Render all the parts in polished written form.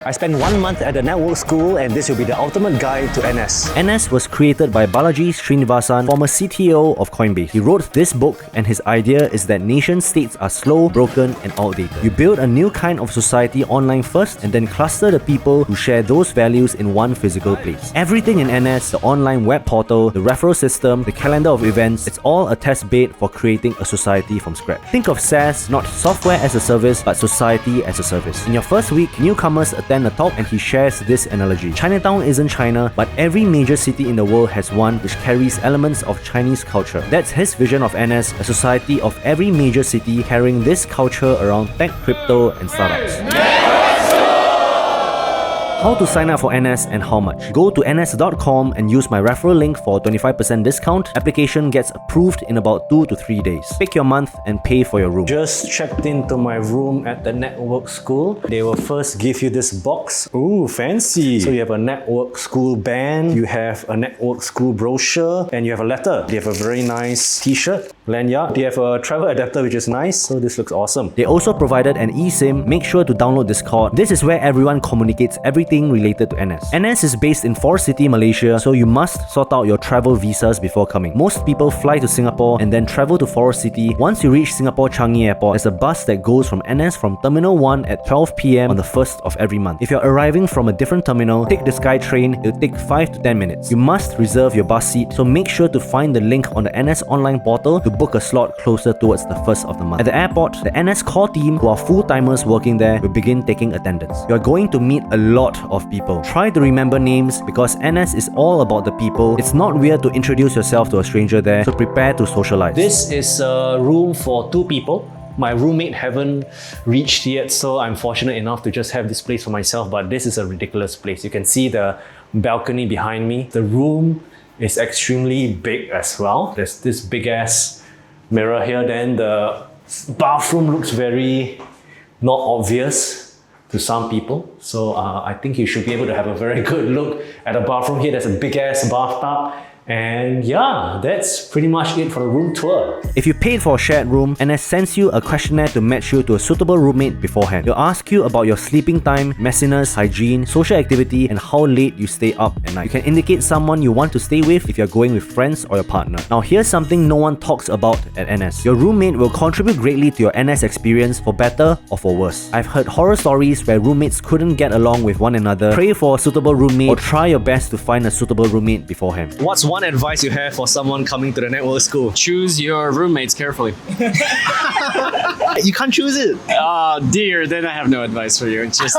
I spent 1 month at the network school and this will be the ultimate guide to NS. NS was created by Balaji Srinivasan, former CTO of Coinbase. He wrote this book and his idea is that nation states are slow, broken and outdated. You build a new kind of society online first and then cluster the people who share those values in one physical place. Everything in NS, the online web portal, the referral system, the calendar of events, it's all a test bed for creating a society from scratch. Think of SaaS, not software as a service, but society as a service. In your first week, newcomers attend a talk and he shares this analogy. Chinatown isn't China, but every major city in the world has one which carries elements of Chinese culture. That's his vision of NS, a society of every major city carrying this culture around tech, crypto and startups. How to sign up for NS and how much? Go to ns.com and use my referral link for 25% discount. Application gets approved in about 2 to 3 days. Pick your month and pay for your room. Just checked into my room at the network school. They will first give you this box. Ooh, fancy. So you have a network school band, you have a network school brochure, and you have a letter. They have a very nice t-shirt, lanyard. They have a travel adapter which is nice. So this looks awesome. They also provided an eSIM. Make sure to download Discord. This is where everyone communicates everything related to NS. NS is based in Forest City, Malaysia, so you must sort out your travel visas before coming. Most people fly to Singapore and then travel to Forest City. Once you reach Singapore Changi Airport, there's a bus that goes from NS from Terminal 1 at 12 PM on the 1st of every month. If you're arriving from a different terminal, take the Sky train. It'll take 5 to 10 minutes. You must reserve your bus seat, so make sure to find the link on the NS online portal to book a slot closer towards the 1st of the month. At the airport, the NS core team, who are full-timers working there, will begin taking attendance. You're going to meet a lot of people. Try to remember names because NS is all about the people. It's not weird to introduce yourself to a stranger there, so prepare to socialize. This is a room for 2 people. My roommate haven't reached yet, so I'm fortunate enough to just have this place for myself, but this is a ridiculous place. You can see the balcony behind me. The room is extremely big as well. There's this big ass mirror here. Then the bathroom looks very not obvious to some people. So I think you should be able to have a very good look at the bathroom here. There's a big ass bathtub. And yeah, that's pretty much it for the room tour. If you paid for a shared room, NS sends you a questionnaire to match you to a suitable roommate beforehand. They'll ask you about your sleeping time, messiness, hygiene, social activity, and how late you stay up at night. You can indicate someone you want to stay with if you're going with friends or your partner. Now here's something no one talks about at NS. Your roommate will contribute greatly to your NS experience for better or for worse. I've heard horror stories where roommates couldn't get along with one another. Pray for a suitable roommate or try your best to find a suitable roommate beforehand. What's one advice you have for someone coming to the network school? Choose your roommates carefully. You can't choose it. Dear, then I have no advice for you. Just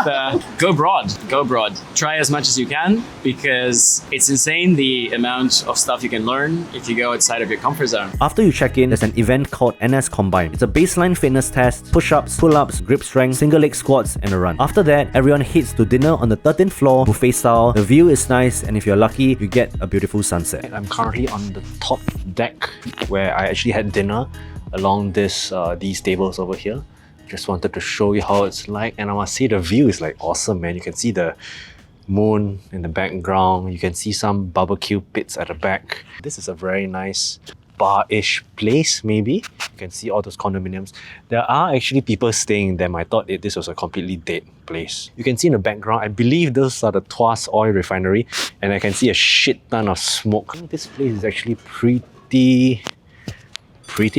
go broad. Go broad. Try as much as you can because it's insane the amount of stuff you can learn if you go outside of your comfort zone. After you check in, there's an event called NS Combine. It's a baseline fitness test, push-ups, pull-ups, grip strength, single leg squats, and a run. After that, everyone heads to dinner on the 13th floor, buffet style. The view is nice, and if you're lucky, you get a beautiful sunset. I'm currently on the top deck where I actually had dinner along these tables over here. Just wanted to show you how it's like, and I must say the view is like awesome, man. You can see the moon in the background. You can see some barbecue pits at the back. This is a very nice bar-ish place, maybe. You can see all those condominiums. There are actually people staying there. I thought this was a completely dead place. You can see in the background, I believe those are the Tuas oil refinery, and I can see a shit ton of smoke. This place is actually pretty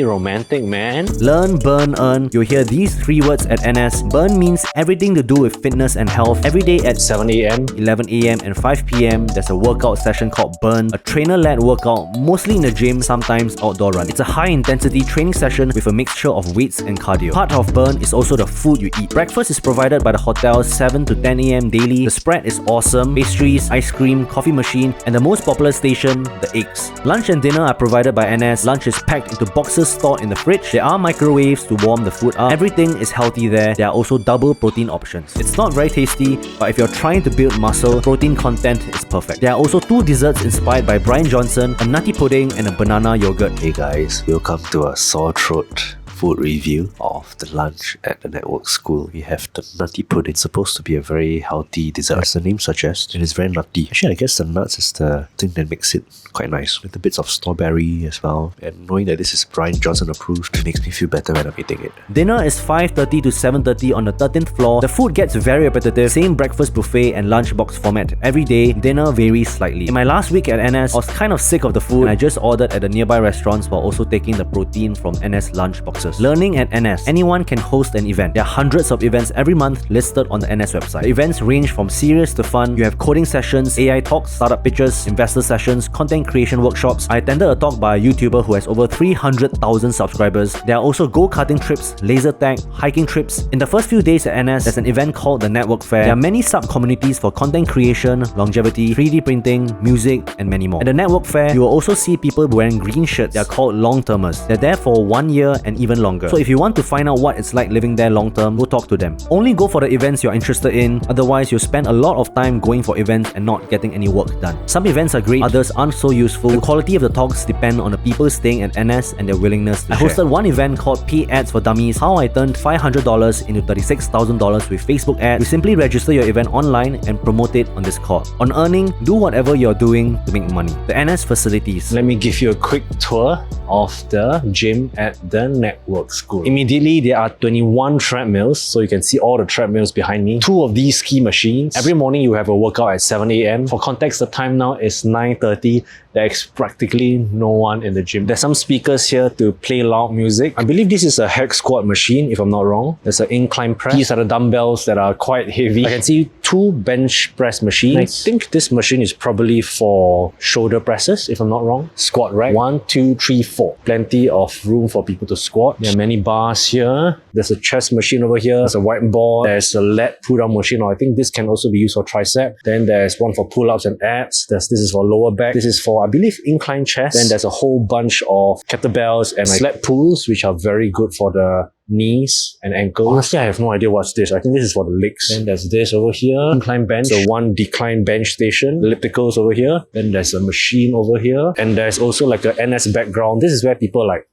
romantic, man. Learn, burn, earn. You'll hear these 3 words at NS. Burn means everything to do with fitness and health. Every day at 7 AM, 11 AM and 5 PM, there's a workout session called Burn, a trainer-led workout, mostly in the gym, sometimes outdoor run. It's a high-intensity training session with a mixture of weights and cardio. Part of Burn is also the food you eat. Breakfast is provided by the hotel 7 to 10 AM daily. The spread is awesome. Pastries, ice cream, coffee machine, and the most popular station, the eggs. Lunch and dinner are provided by NS. Lunch is packed into boxes stored in the fridge. There are microwaves to warm the food up. Everything is healthy there. There are also double protein options. It's not very tasty, but if you're trying to build muscle, protein content is perfect. There are also 2 desserts inspired by Brian Johnson, a nutty pudding and a banana yogurt. Hey guys, welcome to a sore throat food review of the lunch at the network school. We have the nutty pudding. It's supposed to be a very healthy dessert, as the name suggests, and it's very nutty. Actually, I guess the nuts is the thing that makes it quite nice, with the bits of strawberry as well. And knowing that this is Brian Johnson approved, it makes me feel better when I'm eating it. Dinner is 5:30 to 7:30 on the 13th floor. The food gets very repetitive, same breakfast buffet and lunchbox format every day. Dinner varies slightly. In my last week at NS, I was kind of sick of the food and I just ordered at the nearby restaurants while also taking the protein from NS lunch boxes. Learning at NS. Anyone can host an event. There are hundreds of events every month listed on the NS website. The events range from serious to fun. You have coding sessions, AI talks, startup pitches, investor sessions, content creation workshops. I attended a talk by a YouTuber who has over 300,000 subscribers. There are also go-karting trips, laser tag, hiking trips. In the first few days at NS, there's an event called the Network Fair. There are many sub-communities for content creation, longevity, 3D printing, music, and many more. At the Network Fair, you will also see people wearing green shirts. They are called long-termers. They're there for 1 year and even longer. So if you want to find out what it's like living there long-term, go talk to them. Only go for the events you're interested in, otherwise you'll spend a lot of time going for events and not getting any work done. Some events are great, others aren't so useful. The quality of the talks depend on the people staying at NS and their willingness to share. I hosted one event called Pay Ads for Dummies, how I turned $500 into $36,000 with Facebook ads. You simply register your event online and promote it on Discord. On earning, do whatever you're doing to make money. The NS facilities. Let me give you a quick tour of the gym at the network school. Immediately, there are 21 treadmills, so you can see all the treadmills behind me. 2 of these ski machines. Every morning, you have a workout at 7 a.m. For context, the time now is 9:30. There's practically no one in the gym. There's some speakers here to play loud music. I believe this is a hex squat machine, if I'm not wrong. There's an incline press. These are the dumbbells that are quite heavy. I can see 2 bench press machines. I think this machine is probably for shoulder presses, if I'm not wrong. Squat rack. 1, 2, 3, 4. Plenty of room for people to squat. There are many bars here. There's a chest machine over here. There's a whiteboard. There's a lat pull-down machine. I think this can also be used for tricep. Then there's one for pull-ups and abs. This is for lower back. This is for, I believe, incline chest. Then there's a whole bunch of kettlebells and sled pulls, which are very good for the knees and ankles. Honestly, I have no idea what's this. I think this is for the legs. Then there's this over here. Incline bench. So one decline bench station. Ellipticals over here. Then there's a machine over here. And there's also like a NS background. This is where people like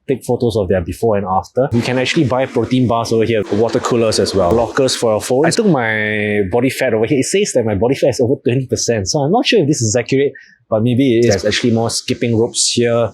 take photos of their before and after. You can actually buy protein bars over here, water coolers as well, lockers for your phone. I took my body fat over here. It says that my body fat is over 20%, so I'm not sure if this is accurate, but maybe it is. There's actually more skipping ropes here.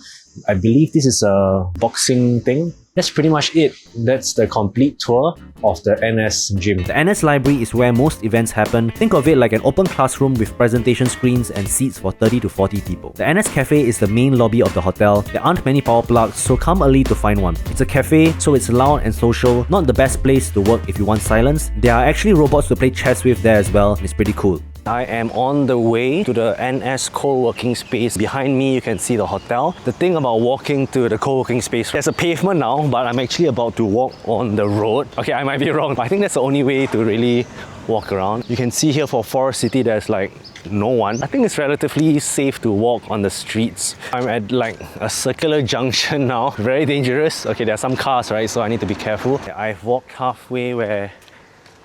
I believe this is a boxing thing. That's pretty much it. That's the complete tour of the NS gym. The NS library is where most events happen. Think of it like an open classroom with presentation screens and seats for 30 to 40 people. The NS Café is the main lobby of the hotel. There aren't many power plugs, so come early to find one. It's a cafe, so it's loud and social. Not the best place to work if you want silence. There are actually robots to play chess with there as well, and it's pretty cool. I am on the way to the NS co-working space. Behind me, you can see the hotel. The thing about walking to the co-working space, there's a pavement now, but I'm actually about to walk on the road. Okay, I might be wrong, but I think that's the only way to really walk around. You can see here for Forest City, there's like no one. I think it's relatively safe to walk on the streets. I'm at like a circular junction now. Very dangerous. Okay, there are some cars, right? So I need to be careful. I've walked halfway where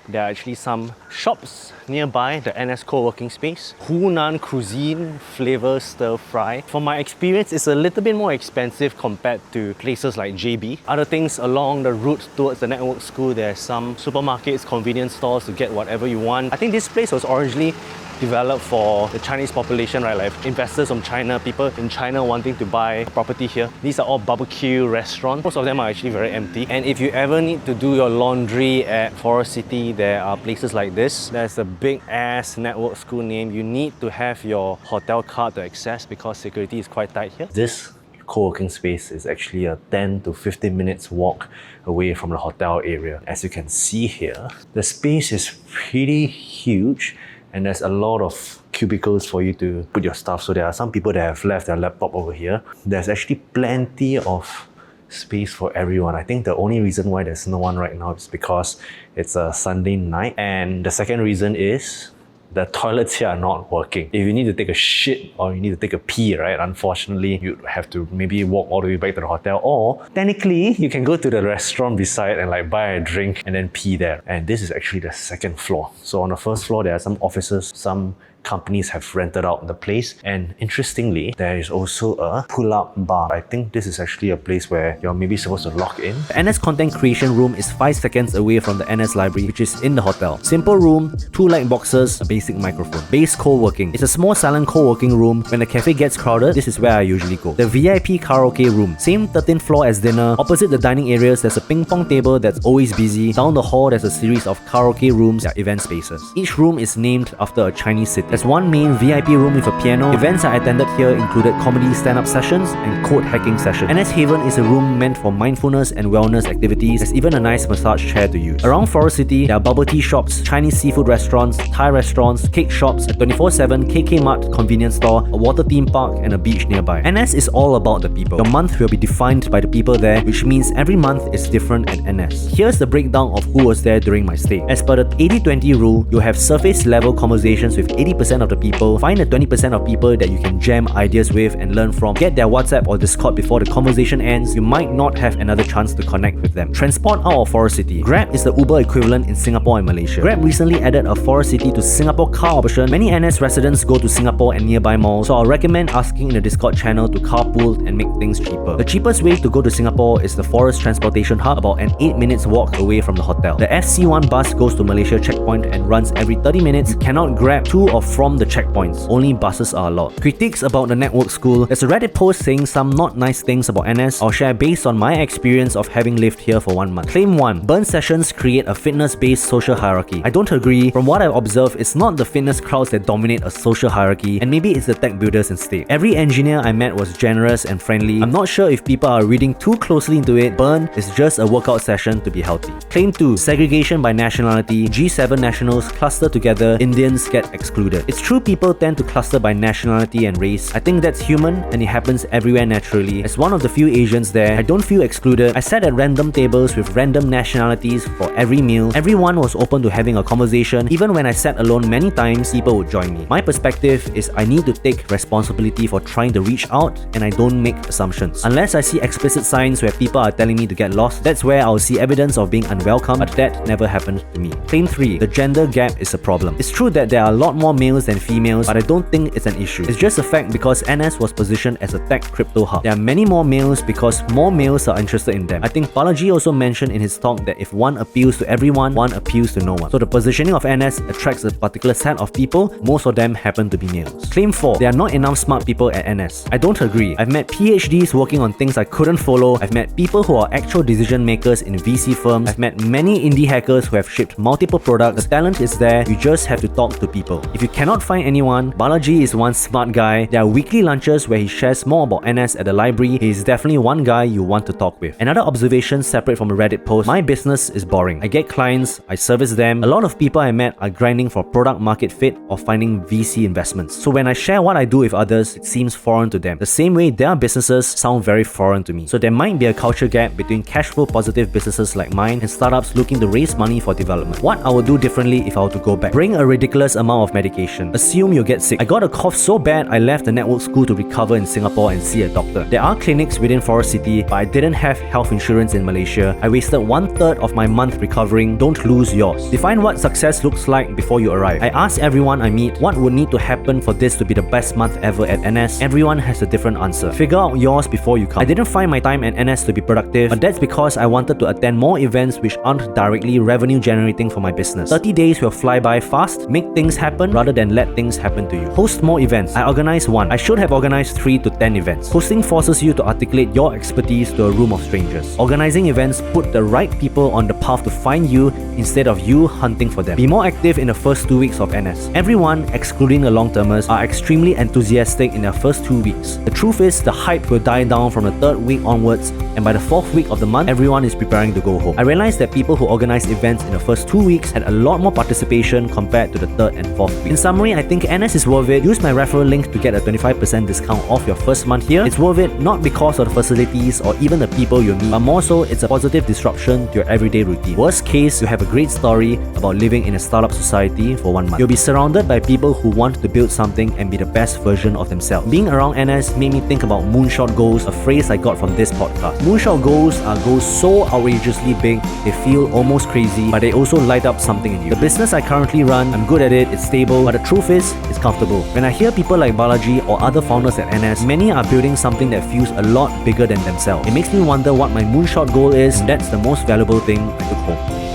there are actually some shops nearby the NS co-working space. Hunan cuisine flavor stir fry. From my experience, it's a little bit more expensive compared to places like JB. Other things along the route towards the network school, there's some supermarkets, convenience stores to get whatever you want. I think this place was originally developed for the Chinese population, right? Like investors from China, people in China wanting to buy property here. These are all barbecue restaurants. Most of them are actually very empty. And if you ever need to do your laundry at Forest City, there are places like this. There's a big ass network school name. You need to have your hotel card to access because security is quite tight here. This co-working space is actually a 10 to 15 minutes walk away from the hotel area. As you can see here, the space is pretty huge. And there's a lot of cubicles for you to put your stuff. So there are some people that have left their laptop over here. There's actually plenty of space for everyone. I think the only reason why there's no one right now is because it's a Sunday night. And the second reason is the toilets here are not working. If you need to take a shit or you need to take a pee, right, unfortunately, you have to maybe walk all the way back to the hotel, or technically, you can go to the restaurant beside and like buy a drink and then pee there. And this is actually the second floor. So on the first floor, there are some offices, some companies have rented out the place. And interestingly, there is also a pull-up bar. I think this is actually a place where you're maybe supposed to log in. The NS Content Creation Room is 5 seconds away from the NS Library, which is in the hotel. Simple room, 2 light boxes, a basic microphone. Base co-working. It's a small silent co-working room. When the cafe gets crowded, this is where I usually go. The VIP karaoke room. Same 13th floor as dinner. Opposite the dining areas, there's a ping pong table that's always busy. Down the hall, there's a series of karaoke rooms that are event spaces. Each room is named after a Chinese city. There's one main VIP room with a piano. Events I attended here included comedy stand-up sessions and code hacking sessions. NS Haven is a room meant for mindfulness and wellness activities. There's even a nice massage chair to use. Around Forest City, there are bubble tea shops, Chinese seafood restaurants, Thai restaurants, cake shops, a 24/7 KK Mart convenience store, a water theme park, and a beach nearby. NS is all about the people. Your month will be defined by the people there, which means every month is different at NS. Here's the breakdown of who was there during my stay. As per the 80-20 rule, you have surface level conversations with 80% of the people, find the 20% of people that you can jam ideas with and learn from, get their WhatsApp or Discord before the conversation ends. You might not have another chance to connect with them. Transport out of Forest City. Grab is the Uber equivalent in Singapore and Malaysia. Grab recently added a Forest City to Singapore car option. Many NS residents go to Singapore and nearby malls, so I'll recommend asking in the Discord channel to carpool and make things cheaper. The cheapest way to go to Singapore is the Forest Transportation Hub, about an 8 minutes walk away from the hotel. The FC1 bus goes to Malaysia checkpoint and runs every 30 minutes. You cannot grab to or from the checkpoints. Only buses are allowed. Critiques about the network school. There's a Reddit post saying some not nice things about NS. I'll share based on my experience of having lived here for 1 month. Claim 1. Burn sessions create a fitness-based social hierarchy. I don't agree. From what I've observed, it's not the fitness crowds that dominate a social hierarchy, and maybe it's the tech builders instead. Every engineer I met was generous and friendly. I'm not sure if people are reading too closely into it. Burn is just a workout session to be healthy. Claim 2. Segregation by nationality. G7 nationals cluster together, Indians get excluded. It's true people tend to cluster by nationality and race. I think that's human and it happens everywhere naturally. As one of the few Asians there, I don't feel excluded. I sat at random tables with random nationalities for every meal. Everyone was open to having a conversation. Even when I sat alone many times, people would join me. My perspective is I need to take responsibility for trying to reach out, and I don't make assumptions. Unless I see explicit signs where people are telling me to get lost, that's where I'll see evidence of being unwelcome, but that never happened to me. Claim 3. The gender gap is a problem. It's true that there are a lot more males than females, but I don't think it's an issue. It's just a fact because NS was positioned as a tech crypto hub. There are many more males because more males are interested in them. I think Balaji also mentioned in his talk that if one appeals to everyone, one appeals to no one. So the positioning of NS attracts a particular set of people. Most of them happen to be males. Claim 4. There are not enough smart people at NS. I don't agree. I've met PhDs working on things I couldn't follow. I've met people who are actual decision makers in VC firms. I've met many indie hackers who have shipped multiple products. The talent is there. You just have to talk to people. If you cannot find anyone, Balaji is one smart guy. There are weekly lunches where he shares more about NS at the library. He is definitely one guy you want to talk with. Another observation separate from a Reddit post. My business is boring. I get clients, I service them. A lot of people I met are grinding for product market fit or finding VC investments. So when I share what I do with others, it seems foreign to them. The same way their businesses sound very foreign to me. So there might be a culture gap between cash flow positive businesses like mine and startups looking to raise money for development. What I would do differently if I were to go back: bring a ridiculous amount of medication. Assume you'll get sick. I got a cough so bad I left the network school to recover in Singapore and see a doctor. There are clinics within Forest City, but I didn't have health insurance in Malaysia. I wasted 1/3 of my month recovering. Don't lose yours. Define what success looks like before you arrive. I ask everyone I meet what would need to happen for this to be the best month ever at NS. Everyone has a different answer. Figure out yours before you come. I didn't find my time at NS to be productive, but that's because I wanted to attend more events which aren't directly revenue generating for my business. 30 days will fly by fast. Make things happen rather than let things happen to you. Host more events. I organized one. I should have organized 3 to 10 events. Hosting forces you to articulate your expertise to a room of strangers. Organizing events put the right people on the path to find you instead of you hunting for them. Be more active in the first 2 weeks of NS. Everyone, excluding the long-termers, are extremely enthusiastic in their first 2 weeks. The truth is, the hype will die down from the 3rd week onwards, and by the 4th week of the month, everyone is preparing to go home. I realized that people who organized events in the first 2 weeks had a lot more participation compared to the 3rd and 4th week. In summary, I think NS is worth it. Use my referral link to get a 25% discount off your first month here. It's worth it not because of the facilities or even the people you meet, but more so it's a positive disruption to your everyday routine. Worst case, you have a great story about living in a startup society for 1 month. You'll be surrounded by people who want to build something and be the best version of themselves. Being around NS made me think about Moonshot goals, a phrase I got from this podcast. Moonshot goals are goals so outrageously big, they feel almost crazy, but they also light up something in you. The business I currently run, I'm good at it, it's stable, but the truth is, it's comfortable. When I hear people like Balaji or other founders at NS, many are building something that feels a lot bigger than themselves. It makes me wonder what my moonshot goal is, and that's the most valuable thing I took home.